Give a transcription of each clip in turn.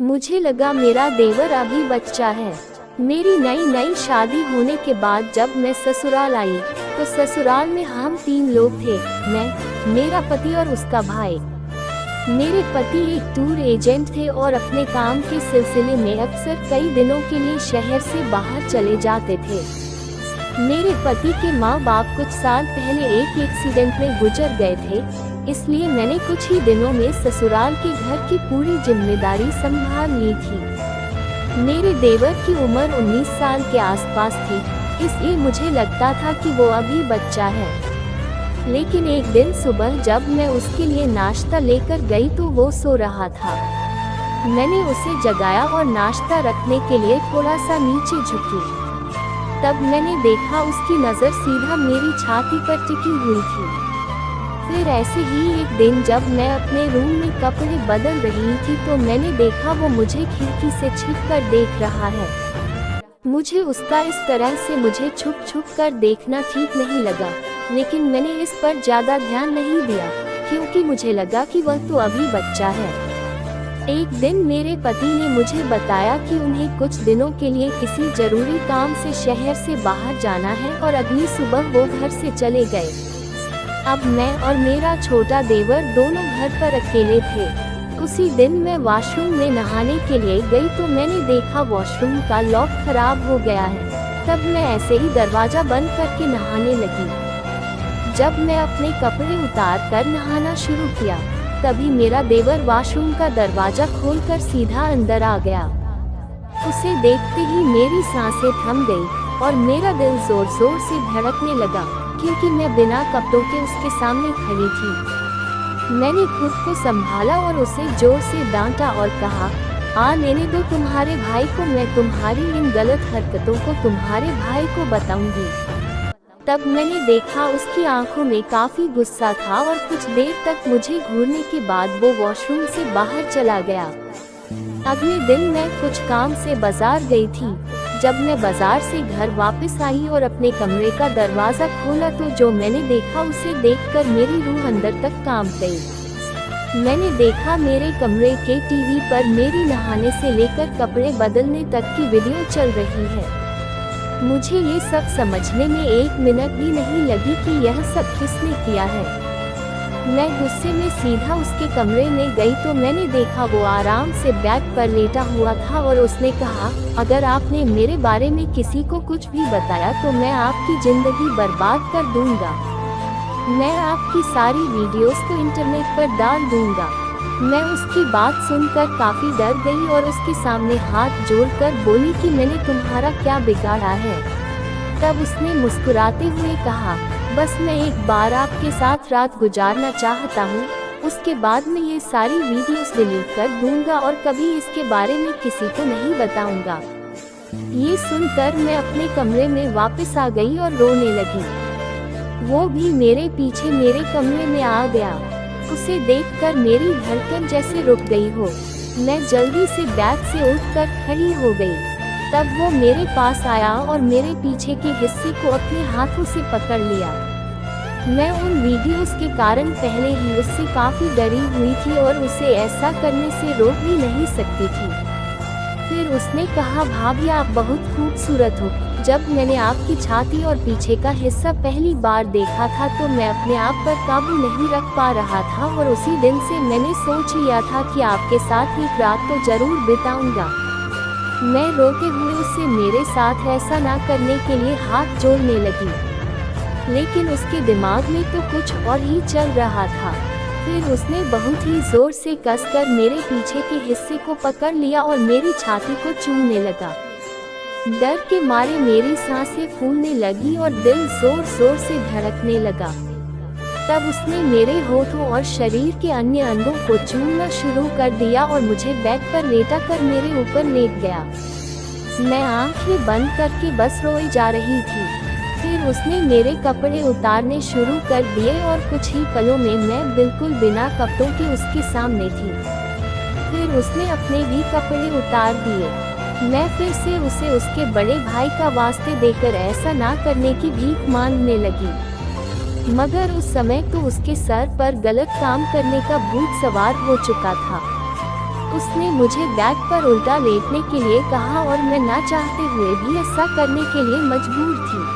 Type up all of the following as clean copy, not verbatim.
मुझे लगा मेरा देवर अभी बच्चा है। मेरी नई नई शादी होने के बाद जब मैं ससुराल आई तो ससुराल में हम 3 लोग थे, मैं, मेरा पति और उसका भाई। मेरे पति एक टूर एजेंट थे और अपने काम के सिलसिले में अक्सर कई दिनों के लिए शहर से बाहर चले जाते थे। मेरे पति के माँ बाप कुछ साल पहले एक एक्सीडेंट में गुजर गए थे, इसलिए मैंने कुछ ही दिनों में ससुराल के घर की पूरी जिम्मेदारी संभाल ली थी। मेरे देवर की उम्र 19 साल के आसपास थी, इसलिए मुझे लगता था कि वो अभी बच्चा है। लेकिन एक दिन सुबह जब मैं उसके लिए नाश्ता लेकर गई तो वो सो रहा था। मैंने उसे जगाया और नाश्ता रखने के लिए थोड़ा सा नीचे झुकी। तब मैंने देखा उसकी नज़र सीधा मेरी छाती पर टिकी हुई थी। फिर ऐसे ही एक दिन जब मैं अपने रूम में कपड़े बदल रही थी तो मैंने देखा वो मुझे खिड़की से छिपकर देख रहा है। मुझे उसका इस तरह से मुझे छुप छुप कर देखना ठीक नहीं लगा, लेकिन मैंने इस पर ज़्यादा ध्यान नहीं दिया क्योंकि मुझे लगा कि वह तो अभी बच्चा है। एक दिन मेरे पति ने मुझे बताया कि उन्हें कुछ दिनों के लिए किसी जरूरी काम से शहर से बाहर जाना है और अगली सुबह वो घर से चले गए। अब मैं और मेरा छोटा देवर दोनों घर पर अकेले थे। उसी दिन मैं वॉशरूम में नहाने के लिए गई तो मैंने देखा वॉशरूम का लॉक खराब हो गया है। तब मैं ऐसे ही दरवाजा बंद करके नहाने लगी। जब मैं अपने कपड़े उतार कर नहाना शुरू किया तभी मेरा देवर वॉशरूम का दरवाजा खोलकर सीधा अंदर आ गया। उसे देखते ही मेरी सांसें थम गई और मेरा दिल जोर जोर से धड़कने लगा क्योंकि मैं बिना कपड़ों के उसके सामने खड़ी थी। मैंने खुद को संभाला और उसे जोर से डांटा और कहा, आ लेने दो तुम्हारे भाई को, मैं तुम्हारी इन गलत हरकतों को तुम्हारे भाई को बताऊंगी। तब मैंने देखा उसकी आंखों में काफी गुस्सा था और कुछ देर तक मुझे घूरने के बाद वो वॉशरूम से बाहर चला गया। अगले दिन मैं कुछ काम से बाजार गई थी। जब मैं बाजार से घर वापस आई और अपने कमरे का दरवाजा खोला तो जो मैंने देखा उसे देखकर मेरी रूह अंदर तक कांप गई। मैंने देखा मेरे कमरे के टीवी पर मेरी नहाने से लेकर कपड़े बदलने तक की वीडियो चल रही है। मुझे ये सब समझने में 1 मिनट भी नहीं लगी कि यह सब किसने किया है। मैं गुस्से में सीधा उसके कमरे में गई तो मैंने देखा वो आराम से बेड पर लेटा हुआ था और उसने कहा, अगर आपने मेरे बारे में किसी को कुछ भी बताया तो मैं आपकी जिंदगी बर्बाद कर दूंगा। मैं आपकी सारी वीडियोस को इंटरनेट पर डाल दूंगा। मैं उसकी बात सुनकर काफी डर गई और उसके सामने हाथ जोड़कर बोली कि मैंने तुम्हारा क्या बिगाड़ा है। तब उसने मुस्कुराते हुए कहा, बस मैं एक बार आपके साथ रात गुजारना चाहता हूँ, उसके बाद मैं ये सारी वीडियोस डिलीट कर दूंगा और कभी इसके बारे में किसी को नहीं बताऊंगा। ये सुनकर मैं अपने कमरे में वापस आ गई और रोने लगी। वो भी मेरे पीछे मेरे कमरे में आ गया। उसे देखकर मेरी धड़कन जैसे रुक गई हो। मैं जल्दी से बेड से उठकर खड़ी हो गई। तब वो मेरे पास आया और मेरे पीछे के हिस्से को अपने हाथों से पकड़ लिया। मैं उन वीडियोस के कारण पहले ही उससे काफी डरी हुई थी और उसे ऐसा करने से रोक भी नहीं सकती थी। फिर उसने कहा, भाभी आप बहुत खूबसूरत हो। जब मैंने आपकी छाती और पीछे का हिस्सा पहली बार देखा था तो मैं अपने आप पर काबू नहीं रख पा रहा था और उसी दिन से मैंने सोच लिया था कि आपके साथ एक रात तो जरूर बिताऊंगा। मैं रोते हुए उससे मेरे साथ ऐसा ना करने के लिए हाथ जोड़ने लगी, लेकिन उसके दिमाग में तो कुछ और ही चल रहा था। फिर उसने बहुत ही जोर से कसकर मेरे पीछे के हिस्से को पकड़ लिया और मेरी छाती को चूमने लगा। डर के मारे मेरी सांसें फूलने लगी और दिल जोर जोर से धड़कने लगा। तब उसने मेरे होठों और शरीर के अन्य अंगों को चूमना शुरू कर दिया और मुझे बेड पर लेटा कर मेरे ऊपर लेट गया। मैं आंखें बंद करके बस रोई जा रही थी। फिर उसने मेरे कपड़े उतारने शुरू कर दिए और कुछ ही पलों में मैं बिल्कुल बिना कपड़ों के उसके सामने थी। फिर उसने अपने भी कपड़े उतार दिए। मैं फिर से उसे उसके बड़े भाई का वास्ते देकर ऐसा ना करने की भीख मांगने लगी, मगर उस समय तो उसके सर पर गलत काम करने का भूत सवार हो चुका था। उसने मुझे बेड पर उल्टा लेटने के लिए कहा और मैं ना चाहते हुए भी ऐसा करने के लिए मजबूर थी।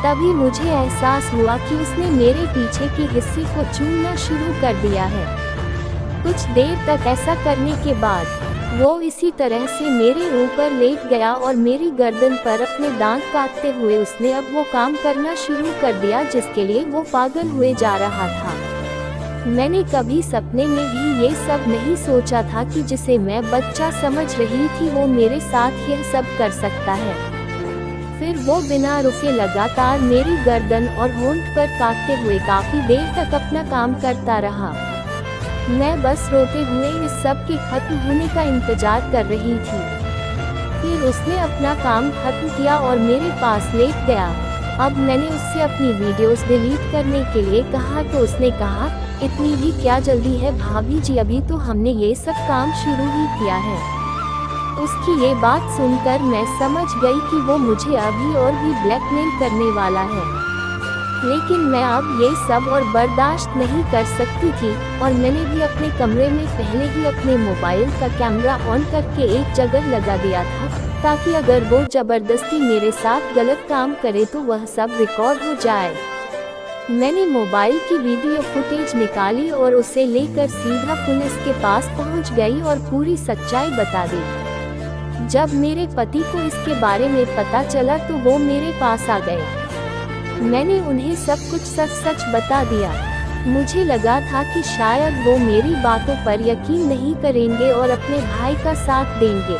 तभी मुझे एहसास हुआ कि उसने मेरे पीछे के हिस्से को चूमना शुरू कर दिया है। कुछ देर तक ऐसा करने के बाद वो इसी तरह से मेरे ऊपर लेट गया और मेरी गर्दन पर अपने दांत काटते हुए उसने अब वो काम करना शुरू कर दिया जिसके लिए वो पागल हुए जा रहा था। मैंने कभी सपने में भी ये सब नहीं सोचा था कि जिसे मैं बच्चा समझ रही थी वो मेरे साथ यह सब कर सकता है। फिर वो बिना रुके लगातार मेरी गर्दन और होंठ पर काटते हुए काफी देर तक अपना काम करता रहा। मैं बस रोते हुए इस सब के खत्म होने का इंतजार कर रही थी। फिर उसने अपना काम खत्म किया और मेरे पास लेट गया। अब मैंने उससे अपनी वीडियोस डिलीट करने के लिए कहा तो उसने कहा, इतनी भी क्या जल्दी है भाभी जी, अभी तो हमने ये सब काम शुरू ही किया है। उसकी ये बात सुनकर मैं समझ गई कि वो मुझे अभी और भी ब्लैकमेल करने वाला है। लेकिन मैं अब ये सब और बर्दाश्त नहीं कर सकती थी और मैंने भी अपने कमरे में पहले ही अपने मोबाइल का कैमरा ऑन करके एक जगह लगा दिया था ताकि अगर वो जबरदस्ती मेरे साथ गलत काम करे तो वह सब रिकॉर्ड हो जाए। मैंने मोबाइल की वीडियो फुटेज निकाली और उसे लेकर सीधा पुलिस के पास पहुंच गई और पूरी सच्चाई बता दी। जब मेरे पति को इसके बारे में पता चला तो वो मेरे पास आ गए। मैंने उन्हें सब कुछ सच सच बता दिया। मुझे लगा था कि शायद वो मेरी बातों पर यकीन नहीं करेंगे और अपने भाई का साथ देंगे,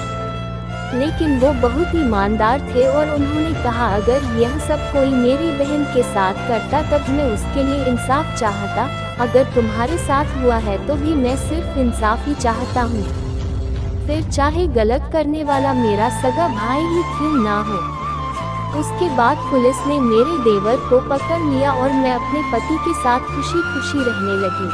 लेकिन वो बहुत ईमानदार थे और उन्होंने कहा अगर यह सब कोई मेरी बहन के साथ करता तब मैं उसके लिए इंसाफ चाहता, अगर तुम्हारे साथ हुआ है तो भी मैं सिर्फ इंसाफ ही चाहता हूँ, फिर चाहे गलत करने वाला मेरा सगा भाई ही क्यों ना हो। उसके बाद पुलिस ने मेरे देवर को पकड़ लिया और मैं अपने पति के साथ खुशी खुशी रहने लगी।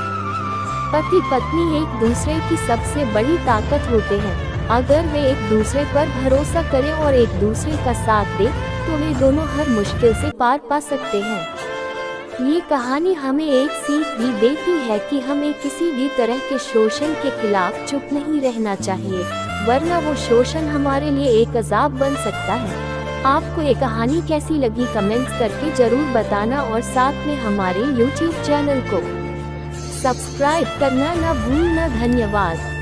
पति पत्नी एक दूसरे की सबसे बड़ी ताकत होते हैं। अगर वे एक दूसरे पर भरोसा करें और एक दूसरे का साथ दें तो वे दोनों हर मुश्किल से पार पा सकते हैं। ये कहानी हमें एक सीख भी देती है कि हमें किसी भी तरह के शोषण के खिलाफ चुप नहीं रहना चाहिए, वरना वो शोषण हमारे लिए एक अजाब बन सकता है। आपको ये कहानी कैसी लगी कमेंट्स करके जरूर बताना और साथ में हमारे YouTube चैनल को सब्सक्राइब करना ना भूलना। धन्यवाद।